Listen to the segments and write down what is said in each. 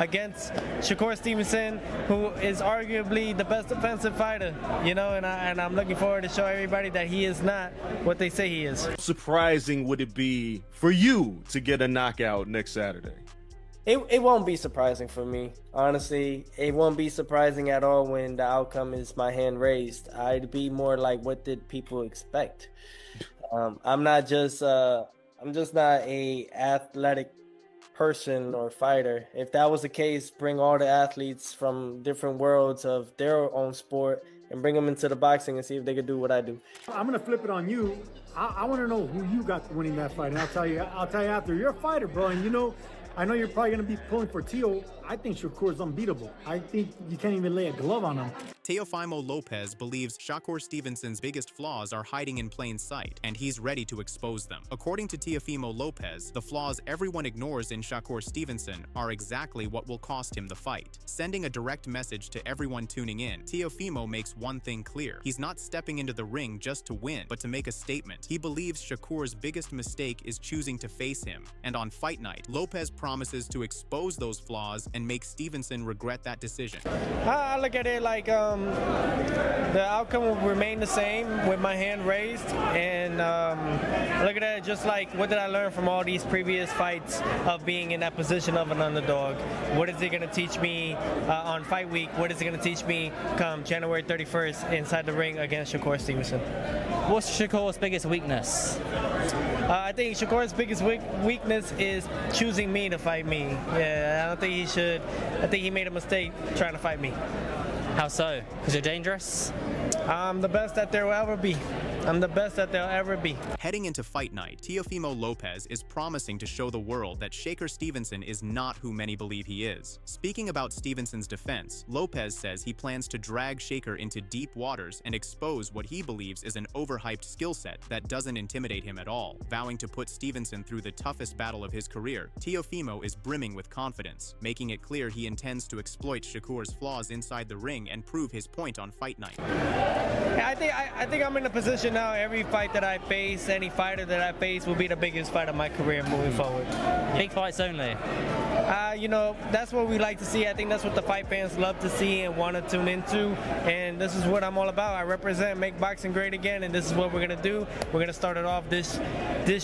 against Shakur Stevenson, who is arguably the best defensive fighter, you know, and I'm looking forward to show everybody that he is not what they say he is. Surprising would it be for you to get a knockout next Saturday? It won't be surprising for me, honestly. It won't be surprising at all when the outcome is my hand raised. I'd be more like, what did people expect? I'm just not a athletic person or fighter. If that was the case, bring all the athletes from different worlds of their own sport and bring them into the boxing and see if they could do what I do. I'm gonna flip it on you. I want to know who you got winning that fight, and I'll tell you after. You're a fighter, bro, and you know. I know you're probably going to be pulling for Teo. I think Shakur is unbeatable. I think you can't even lay a glove on him. Teofimo Lopez believes Shakur Stevenson's biggest flaws are hiding in plain sight, and he's ready to expose them. According to Teofimo Lopez, the flaws everyone ignores in Shakur Stevenson are exactly what will cost him the fight. Sending a direct message to everyone tuning in, Teofimo makes one thing clear. He's not stepping into the ring just to win, but to make a statement. He believes Shakur's biggest mistake is choosing to face him, and on fight night, Lopez promises to expose those flaws and make Stevenson regret that decision. I look at it like the outcome will remain the same with my hand raised, and look at it just like, what did I learn from all these previous fights of being in that position of an underdog? What is it going to teach me on fight week? What is it going to teach me come January 31st inside the ring against Shakur Stevenson? What's Shakur's biggest weakness? I think Shakur's biggest weakness is choosing me to fight me. Yeah, I don't think he should. I think he made a mistake trying to fight me. How so? Because you're dangerous? I'm the best that there will ever be. I'm the best that there'll ever be. Heading into fight night, Teofimo Lopez is promising to show the world that Shakur Stevenson is not who many believe he is. Speaking about Stevenson's defense, Lopez says he plans to drag Shakur into deep waters and expose what he believes is an overhyped skill set that doesn't intimidate him at all. Vowing to put Stevenson through the toughest battle of his career, Teofimo is brimming with confidence, making it clear he intends to exploit Shakur's flaws inside the ring and prove his point on fight night. I think I'm in a position now. Every fight that I face, any fighter that I face, will be the biggest fight of my career moving forward. Big fights only. You know, that's what we like to see. I think that's what the fight fans love to see and want to tune into. And this is what I'm all about. I represent Make Boxing Great Again, and this is what we're gonna do. We're gonna start it off this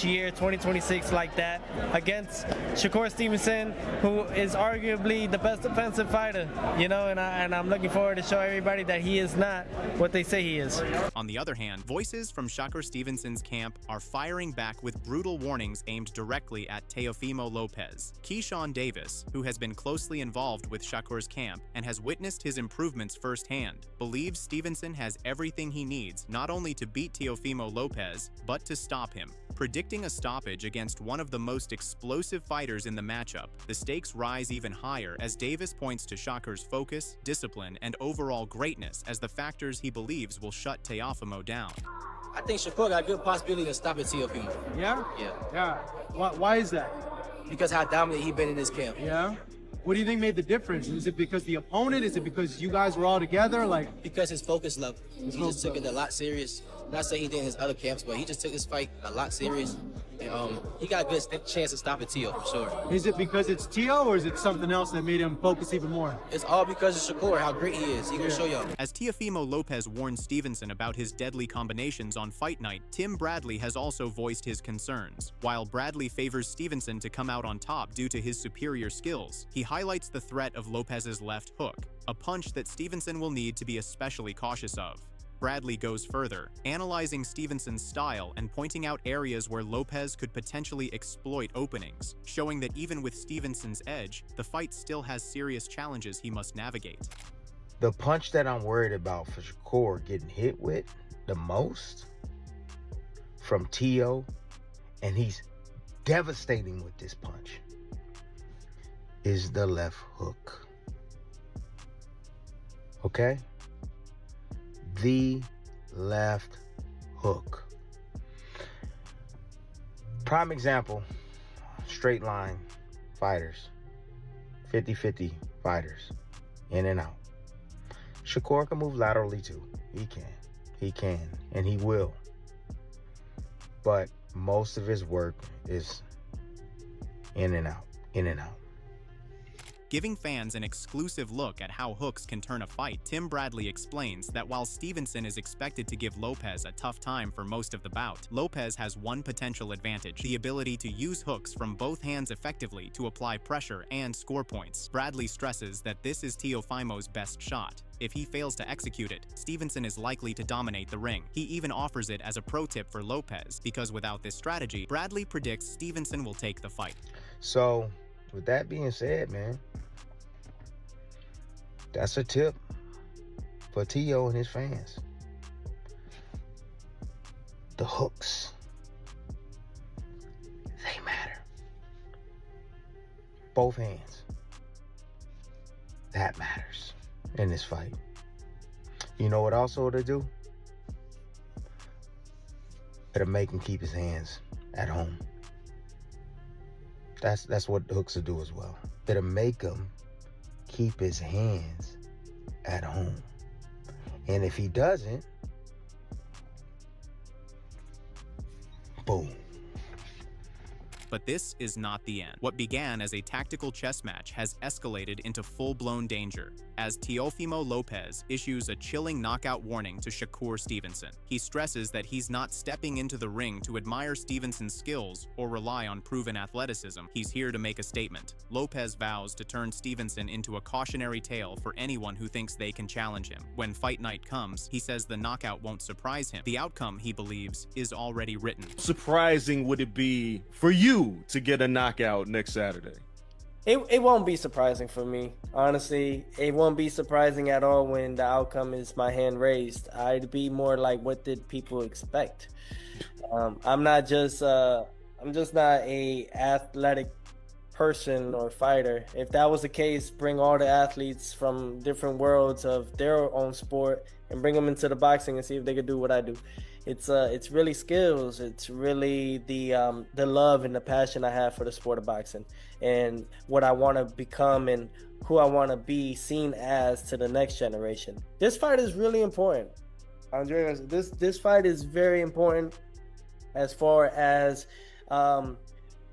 year, 2026, like that, against Shakur Stevenson, who is arguably the best defensive fighter. You know, and I'm looking forward to show everybody that he is not what they say he is. On the other hand, voices from Shakur Stevenson's camp are firing back with brutal warnings aimed directly at Teofimo Lopez. Keyshawn Davis, who has been closely involved with Shakur's camp and has witnessed his improvements firsthand, believes Stevenson has everything he needs not only to beat Teofimo Lopez, but to stop him. Predicting a stoppage against one of the most explosive fighters in the matchup, the stakes rise even higher as Davis points to Shakur's focus, discipline, and overall greatness as the factors he believes will shut Teofimo down. I think Shakur got a good possibility to stop at Teofimo. Yeah? Yeah. Yeah. Why is that? Because how dominant he been in this camp. Yeah? What do you think made the difference? Is it because the opponent? Is it because you guys were all together? Like, because his focus level. He just took it a lot serious. Not saying he did in his other camps, but he just took this fight a lot serious. And he got a good chance to stop at Teo for sure. is it because it's Teo, or is it something else that made him focus even more? It's all because of Shakur, how great he is. He gonna show y'all. As Teofimo Lopez warned Stevenson about his deadly combinations on fight night, Tim Bradley has also voiced his concerns. While Bradley favors Stevenson to come out on top due to his superior skills, he highlights the threat of Lopez's left hook, a punch that Stevenson will need to be especially cautious of. Bradley goes further, analyzing Stevenson's style and pointing out areas where Lopez could potentially exploit openings, showing that even with Stevenson's edge, the fight still has serious challenges he must navigate. The punch that I'm worried about for Shakur getting hit with the most from Teo, and he's devastating with this punch, is the left hook. Okay? The left hook. Prime example, straight line fighters, 50-50 fighters, in and out. Shakur can move laterally too. He can, and he will. But most of his work is in and out, in and out. Giving fans an exclusive look at how hooks can turn a fight, Tim Bradley explains that while Stevenson is expected to give Lopez a tough time for most of the bout, Lopez has one potential advantage: the ability to use hooks from both hands effectively to apply pressure and score points. Bradley stresses that this is Teofimo's best shot. If he fails to execute it, Stevenson is likely to dominate the ring. He even offers it as a pro tip for Lopez, because without this strategy, Bradley predicts Stevenson will take the fight. So, with that being said, man, that's a tip for Teo and his fans. The hooks, they matter. Both hands. That matters in this fight. You know what also it'll do? It'll make him keep his hands at home. That's what the hooks will do as well. It'll make him keep his hands at home. And if he doesn't, boom. But this is not the end. What began as a tactical chess match has escalated into full-blown danger, as Teofimo Lopez issues a chilling knockout warning to Shakur Stevenson. He stresses that he's not stepping into the ring to admire Stevenson's skills or rely on proven athleticism. He's here to make a statement. Lopez vows to turn Stevenson into a cautionary tale for anyone who thinks they can challenge him. When fight night comes, he says the knockout won't surprise him. The outcome, he believes, is already written. Surprising would it be for you to get a knockout next Saturday? It won't be surprising for me, honestly. It won't be surprising at all when the outcome is my hand raised. I'd be more like, what did people expect? I'm just not a athletic person or fighter. If that was the case, bring all the athletes from different worlds of their own sport and bring them into the boxing and see if they could do what I do. It's really skills. It's really the love and the passion I have for the sport of boxing and what I want to become and who I want to be seen as to the next generation. This fight is really important, Andreas. This fight is very important as far as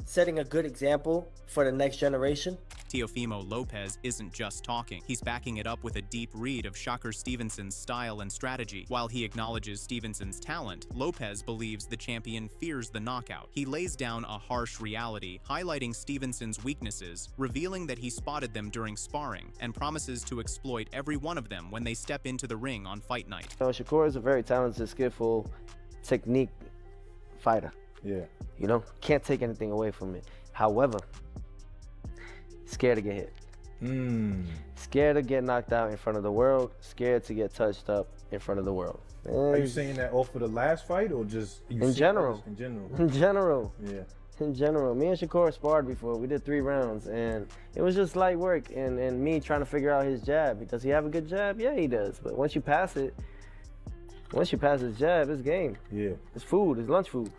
setting a good example for the next generation. Teofimo Lopez isn't just talking. He's backing it up with a deep read of Shakur Stevenson's style and strategy. While he acknowledges Stevenson's talent, Lopez believes the champion fears the knockout. He lays down a harsh reality, highlighting Stevenson's weaknesses, revealing that he spotted them during sparring, and promises to exploit every one of them when they step into the ring on fight night. Shakur is a very talented, skillful, technique fighter. Yeah. You know, can't take anything away from it. However, scared to get hit. Scared to get knocked out in front of the world. Scared to get touched up in front of the world. Are you saying that off of the last fight or just in general? In general. In general. Yeah. In general. Me and Shakur sparred before. We did 3 rounds, and it was just light work. And me trying to figure out his jab. Does he have a good jab? Yeah, he does. But once you pass his jab, it's game. Yeah. It's food. It's lunch food.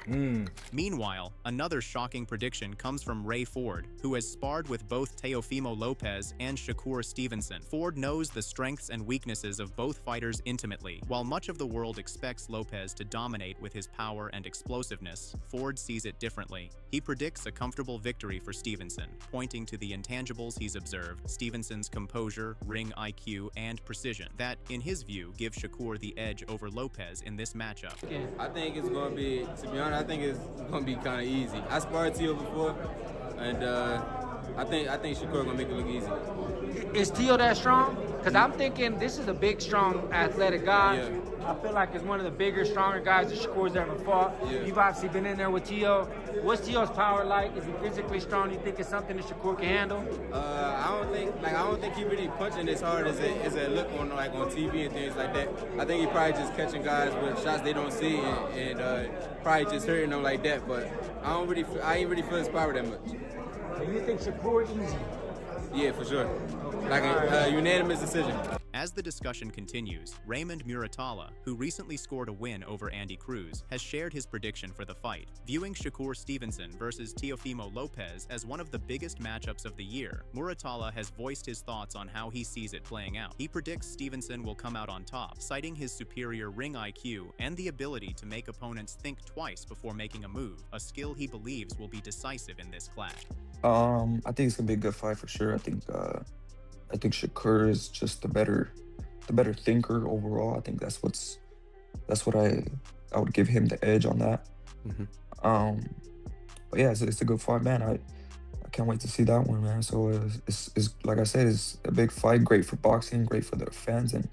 Meanwhile, another shocking prediction comes from Ray Ford, who has sparred with both Teofimo Lopez and Shakur Stevenson. Ford knows the strengths and weaknesses of both fighters intimately. While much of the world expects Lopez to dominate with his power and explosiveness, Ford sees it differently. He predicts a comfortable victory for Stevenson, pointing to the intangibles he's observed: Stevenson's composure, ring IQ, and precision, that, in his view, give Shakur the edge over Lopez in this matchup. I think it's going to be, to be honest, I think it's going to be kind of easy. I sparred Teo before, and I think Shakur going to make it look easy. Is Teo that strong? Because I'm thinking this is a big, strong, athletic guy. Yeah. I feel like it's one of the bigger, stronger guys that Shakur's ever fought. Yeah. You've obviously been in there with Teo. What's Teo's power like? Is he physically strong? Do you think it's something that Shakur can handle? I don't think he really punching as hard as it look on TV and things like that. I think he probably just catching guys with shots they don't see and probably just hurting them like that. But I ain't really feel inspired that much. So you think Shakur easy? Yeah, for sure. Like a unanimous decision. As the discussion continues, Raymond Muratalla, who recently scored a win over Andy Cruz, has shared his prediction for the fight, viewing Shakur Stevenson versus Teofimo Lopez as one of the biggest matchups of the year. Muratalla has voiced his thoughts on how he sees it playing out. He predicts Stevenson will come out on top, citing his superior ring IQ and the ability to make opponents think twice before making a move, a skill he believes will be decisive in this clash. I think it's gonna be a good fight for sure. I think Shakur is just the better thinker overall. I think that's what I would give him the edge on that. Um, but yeah, it's a good fight, man. I can't wait to see that one, man. So it's like I said, it's a big fight, great for boxing, great for the fans, and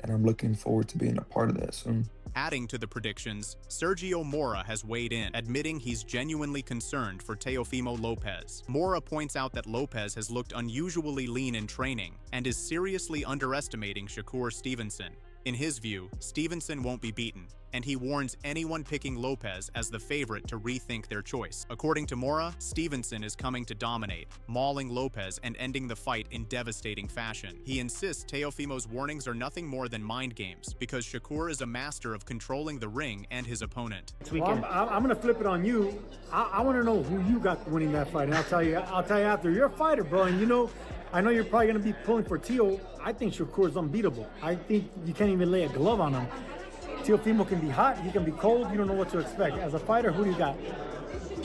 I'm looking forward to being a part of that soon. Adding to the predictions, Sergio Mora has weighed in, admitting he's genuinely concerned for Teofimo Lopez. Mora points out that Lopez has looked unusually lean in training and is seriously underestimating Shakur Stevenson. In his view, Stevenson won't be beaten, and he warns anyone picking Lopez as the favorite to rethink their choice. According to Mora, Stevenson is coming to dominate, mauling Lopez and ending the fight in devastating fashion. He insists Teofimo's warnings are nothing more than mind games, because Shakur is a master of controlling the ring and his opponent. Well, I'm going to flip it on you. I want to know who you got winning that fight, and I'll tell you after. You're a fighter, bro, and I know you're probably going to be pulling for Teo. I think Shakur is unbeatable. I think you can't even lay a glove on him. Teofimo can be hot, he can be cold, you don't know what to expect. As a fighter, who do you got?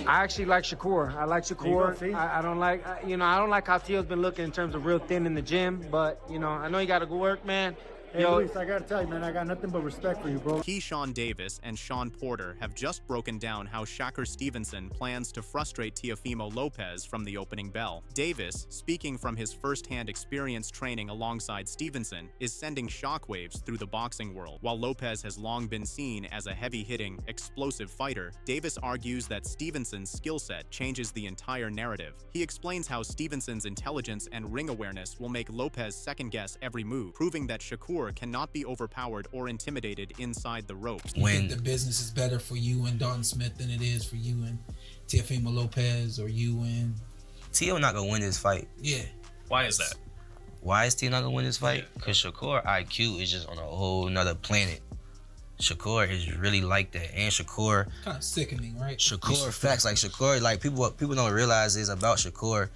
I actually like Shakur. I like Shakur. I don't like, I don't like how Teo's been looking in terms of real thin in the gym, but, I know you got to go work, man. Hey, Luis, I gotta tell you, man, I got nothing but respect for you, bro. Keyshawn Davis and Sean Porter have just broken down how Shakur Stevenson plans to frustrate Teofimo Lopez from the opening bell. Davis, speaking from his first-hand experience training alongside Stevenson, is sending shockwaves through the boxing world. While Lopez has long been seen as a heavy-hitting, explosive fighter, Davis argues that Stevenson's skill set changes the entire narrative. He explains how Stevenson's intelligence and ring awareness will make Lopez second-guess every move, proving that Shakur cannot be overpowered or intimidated inside the ropes. When the business is better for you and Dalton Smith than it is for you and Teofimo Lopez or you and... Teo not gonna win this fight. Yeah. Why is that? Why is Teo not gonna win this fight? Because Shakur IQ is just on a whole nother planet. Shakur is really like that, and Shakur kind of sickening, right? Shakur facts, like Shakur, like people don't realize is about Shakur.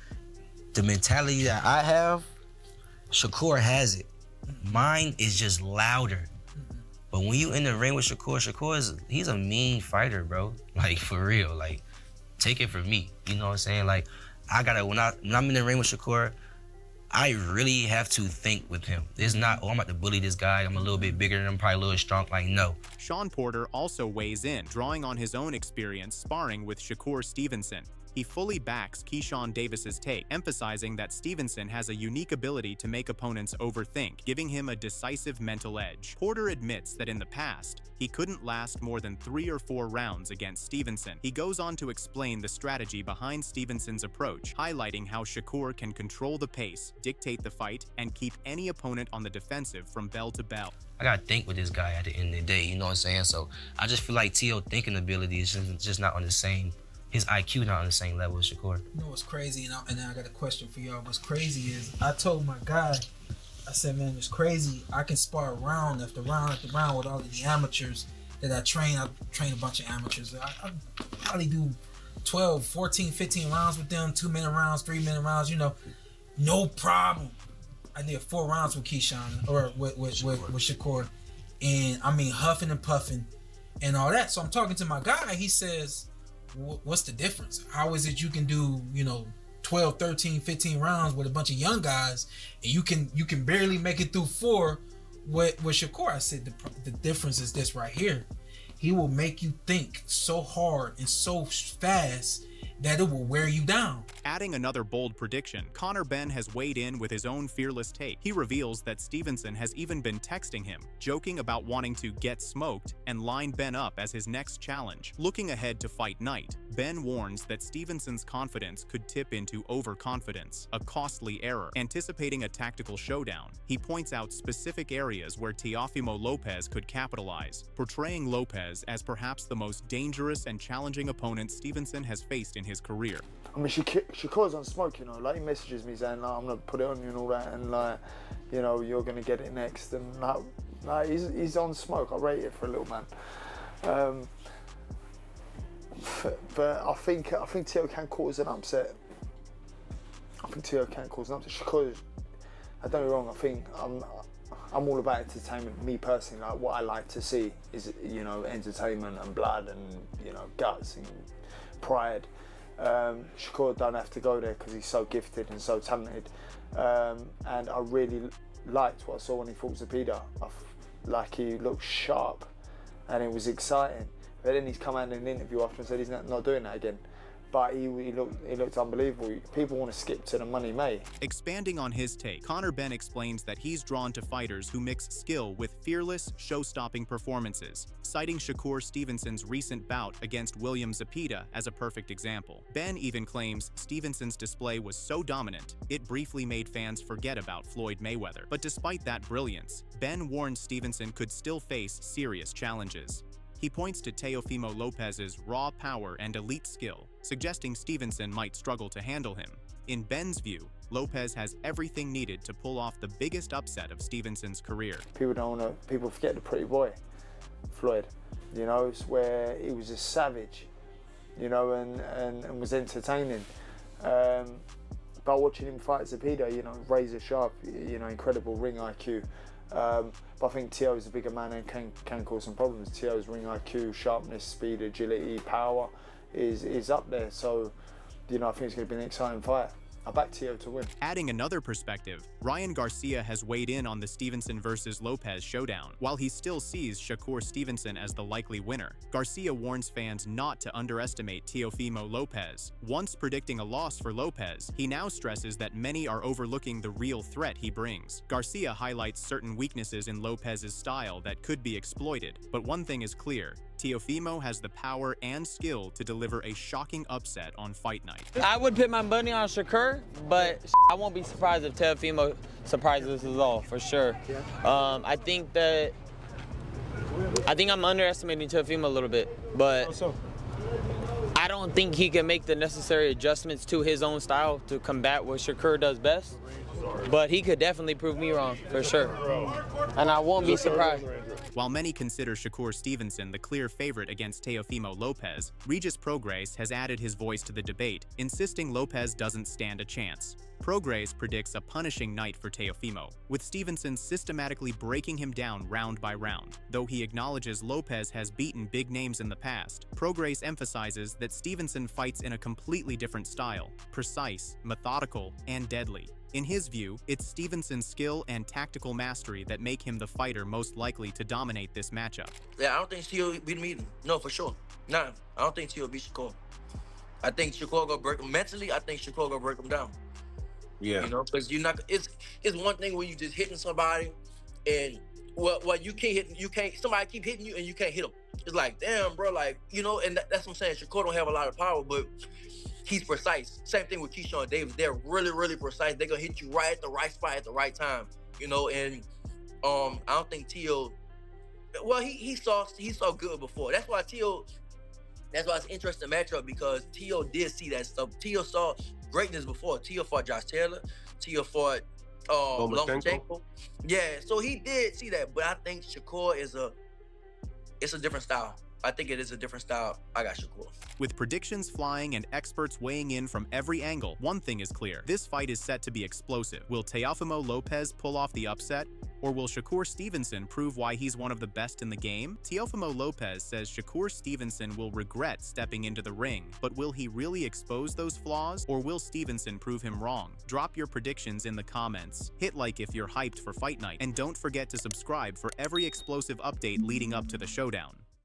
The mentality that I have, Shakur has it. Mine is just louder. But when you in the ring with Shakur he's a mean fighter, bro. Like, for real. Like, take it from me. You know what I'm saying? Like, when I'm in the ring with Shakur, I really have to think with him. It's not, I'm about to bully this guy. I'm a little bit bigger than him, probably a little strong. Like, no. Sean Porter also weighs in, drawing on his own experience sparring with Shakur Stevenson. He fully backs Keyshawn Davis's take, emphasizing that Stevenson has a unique ability to make opponents overthink, giving him a decisive mental edge. Porter admits that in the past, he couldn't last more than 3 or 4 rounds against Stevenson. He goes on to explain the strategy behind Stevenson's approach, highlighting how Shakur can control the pace, dictate the fight, and keep any opponent on the defensive from bell to bell. I gotta think with this guy at the end of the day, you know what I'm saying? So I just feel like Teo thinking ability is just not on the same, his IQ not on the same level as Shakur. You know what's crazy, and I got a question for y'all. What's crazy is I told my guy, I said, man, it's crazy. I can spar round after round after round with all of the amateurs that I train. I train a bunch of amateurs. I probably do 12, 14, 15 rounds with them, 2-minute rounds, 3-minute rounds, no problem. I did 4 rounds with Keyshawn, or with Shakur. And I mean, huffing and puffing and all that. So I'm talking to my guy. He says, what's the difference? How is it you can do, 12, 13, 15 rounds with a bunch of young guys, and you can barely make it through 4 with Shakur? I said, the difference is this right here. He will make you think so hard and so fast that it will wear you down. Adding another bold prediction, Conor Benn has weighed in with his own fearless take. He reveals that Stevenson has even been texting him, joking about wanting to get smoked and line Benn up as his next challenge. Looking ahead to fight night, Benn warns that Stevenson's confidence could tip into overconfidence, a costly error. Anticipating a tactical showdown, he points out specific areas where Teofimo Lopez could capitalize, portraying Lopez as perhaps the most dangerous and challenging opponent Stevenson has faced in his career. I mean, Shakur's on smoke, like he messages me saying, like, I'm gonna put it on you and all that, and like, you're gonna get it next, and like he's on smoke. I rate it for a little man. But I think Teo can cause an upset. Shakur, don't get me wrong, I think I'm all about entertainment. Me personally, like what I like to see is entertainment and blood and guts and pride. Shakur don't have to go there because he's so gifted and so talented. And I really liked what I saw when he fought Zepeda. Like he looked sharp and it was exciting. But then he's come out in an interview after and said he's not doing that again. But he looked unbelievable. People want to skip to the money May. Expanding on his take, Conor Benn explains that he's drawn to fighters who mix skill with fearless, show-stopping performances, citing Shakur Stevenson's recent bout against William Zepeda as a perfect example. Benn even claims Stevenson's display was so dominant, it briefly made fans forget about Floyd Mayweather. But despite that brilliance, Benn warned Stevenson could still face serious challenges. He points to Teofimo Lopez's raw power and elite skill, suggesting Stevenson might struggle to handle him. In Benn's view, Lopez has everything needed to pull off the biggest upset of Stevenson's career. People forget the pretty boy, Floyd. You know, it's where he was a savage, you know, and was entertaining. But watching him fight Zepeda, you know, razor sharp, you know, incredible ring IQ. But I think Teo is a bigger man and can cause some problems. Teo's ring IQ, sharpness, speed, agility, power is up there. So, you know, I think it's going to be an exciting fight. I back Teo to win. Adding another perspective, Ryan Garcia has weighed in on the Stevenson versus Lopez showdown. While he still sees Shakur Stevenson as the likely winner, Garcia warns fans not to underestimate Teofimo Lopez. Once predicting a loss for Lopez, he now stresses that many are overlooking the real threat he brings. Garcia highlights certain weaknesses in Lopez's style that could be exploited, but one thing is clear: Teofimo has the power and skill to deliver a shocking upset on fight night. I would put my money on Shakur, but I won't be surprised if Teofimo surprises us all, for sure. I think I'm underestimating Teofimo a little bit, but I don't think he can make the necessary adjustments to his own style to combat what Shakur does best. But he could definitely prove me wrong, for sure. And I won't be surprised. While many consider Shakur Stevenson the clear favorite against Teofimo Lopez, Regis Prograis has added his voice to the debate, insisting Lopez doesn't stand a chance. Prograis predicts a punishing night for Teofimo, with Stevenson systematically breaking him down round by round. Though he acknowledges Lopez has beaten big names in the past, Prograis emphasizes that Stevenson fights in a completely different style: precise, methodical, and deadly. In his view, it's Stevenson's skill and tactical mastery that make him the fighter most likely to dominate this matchup. Yeah, I don't think Teo beat him either. No, for sure. Nah, I don't think Teo beat Shakur. I think Shakur gonna break him mentally. I think Shakur gonna break him down. Yeah. You know, because you're not. It's one thing when you just hitting somebody, and well you can't. Somebody keep hitting you and you can't hit them. It's like, damn, bro, like, you know, and that's what I'm saying. Shakur don't have a lot of power, but he's precise. Same thing with Keyshawn Davis. They're really, really precise. They're gonna hit you right at the right spot at the right time. You know, and I don't think Teo. Well, he saw good before. That's why it's an interesting matchup, because Teo did see that stuff. Teo saw greatness before. Teo fought Josh Taylor. Teo fought Lomachenko. Yeah, so he did see that. But I think Shakur it's a different style. I think it is a different style. I got Shakur. With predictions flying and experts weighing in from every angle, one thing is clear: this fight is set to be explosive. Will Teofimo Lopez pull off the upset? Or will Shakur Stevenson prove why he's one of the best in the game? Teofimo Lopez says Shakur Stevenson will regret stepping into the ring, but will he really expose those flaws, or will Stevenson prove him wrong? Drop your predictions in the comments. Hit like if you're hyped for fight night, and don't forget to subscribe for every explosive update leading up to the showdown.